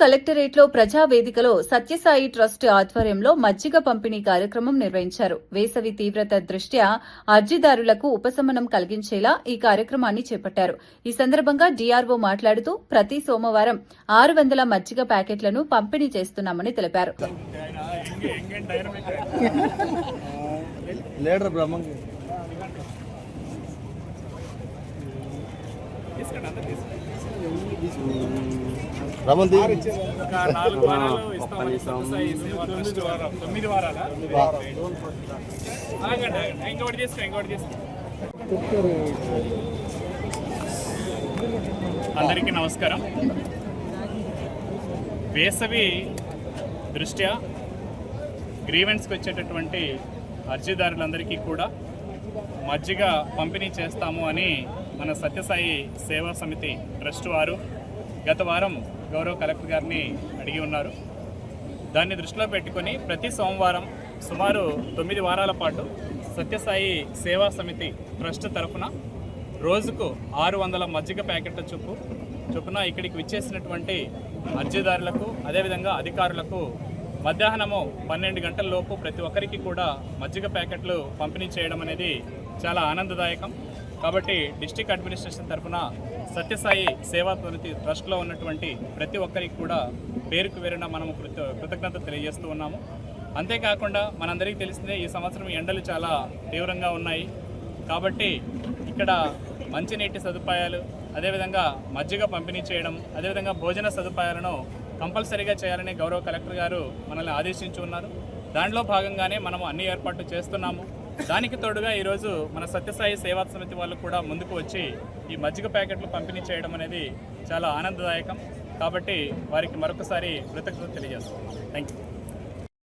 కలెక్టరేట్లో ప్రజావేదికలో సత్యసాయి ట్రస్ట్ ఆధ్వర్యంలో మజ్జిగ పంపిణీ కార్యక్రమం నిర్వహించారు. వేసవి తీవ్రత దృష్ట్యా అర్జీదారులకు ఉపశమనం కలిగించేలా ఈ కార్యక్రమాన్ని చేపట్టారు. ఈ సందర్భంగా డీఆర్ఓ మాట్లాడుతూ ప్రతి సోమవారం 600 మజ్జిగ ప్యాకెట్లను పంపిణీ చేస్తున్నామని తెలిపారు. అందరికీ నమస్కారం. వేసవి దృష్ట్యా గ్రీవెన్స్కి వచ్చేటటువంటి అర్జీదారులందరికీ కూడా మజ్జిగ పంపిణీ చేస్తాము అని మన సత్యసాయి సేవా సమితి ట్రస్ట్ వారు గత వారం గౌరవ కలెక్టర్ గారిని అడిగి ఉన్నారు. దాన్ని దృష్టిలో పెట్టుకొని ప్రతి సోమవారం సుమారు 9 వారాల పాటు సత్యసాయి సేవా సమితి ట్రస్ట్ తరఫున రోజుకు 600 మజ్జిగ ప్యాకెట్ల చొప్పున ఇక్కడికి విచ్చేసినటువంటి అర్జీదారులకు అదేవిధంగా అధికారులకు మధ్యాహ్నము 12 గంటల లోపు ప్రతి ఒక్కరికి కూడా మజ్జిగ ప్యాకెట్లు పంపిణీ చేయడం అనేది చాలా ఆనందదాయకం. కాబట్టి డిస్ట్రిక్ట్ అడ్మినిస్ట్రేషన్ తరఫున సత్యసాయి సేవా సమితి ట్రస్ట్లో ఉన్నటువంటి ప్రతి ఒక్కరికి కూడా పేరుకు పేరున మనము కృతజ్ఞత తెలియజేస్తూ ఉన్నాము. అంతేకాకుండా మనందరికీ తెలిసిందే ఈ సంవత్సరం ఎండలు చాలా తీవ్రంగా ఉన్నాయి. కాబట్టి ఇక్కడ మంచినీటి సదుపాయాలు, అదేవిధంగా మజ్జిగ పంపిణీ చేయడం, అదేవిధంగా భోజన సదుపాయాలను కంపల్సరీగా చేయాలని గౌరవ కలెక్టర్ గారు మనల్ని ఆదేశించి ఉన్నారు. దాంట్లో భాగంగానే మనము అన్ని ఏర్పాట్లు చేస్తున్నాము. దానికి తోడుగా ఈరోజు మన సత్యసాయి సేవా సమితి వాళ్ళు కూడా ముందుకు వచ్చి ఈ మజ్జిగ ప్యాకెట్లు పంపిణీ చేయడం అనేది చాలా ఆనందదాయకం. కాబట్టి వారికి మరొకసారి కృతజ్ఞతలు తెలియజేస్తున్నాం. Thank you.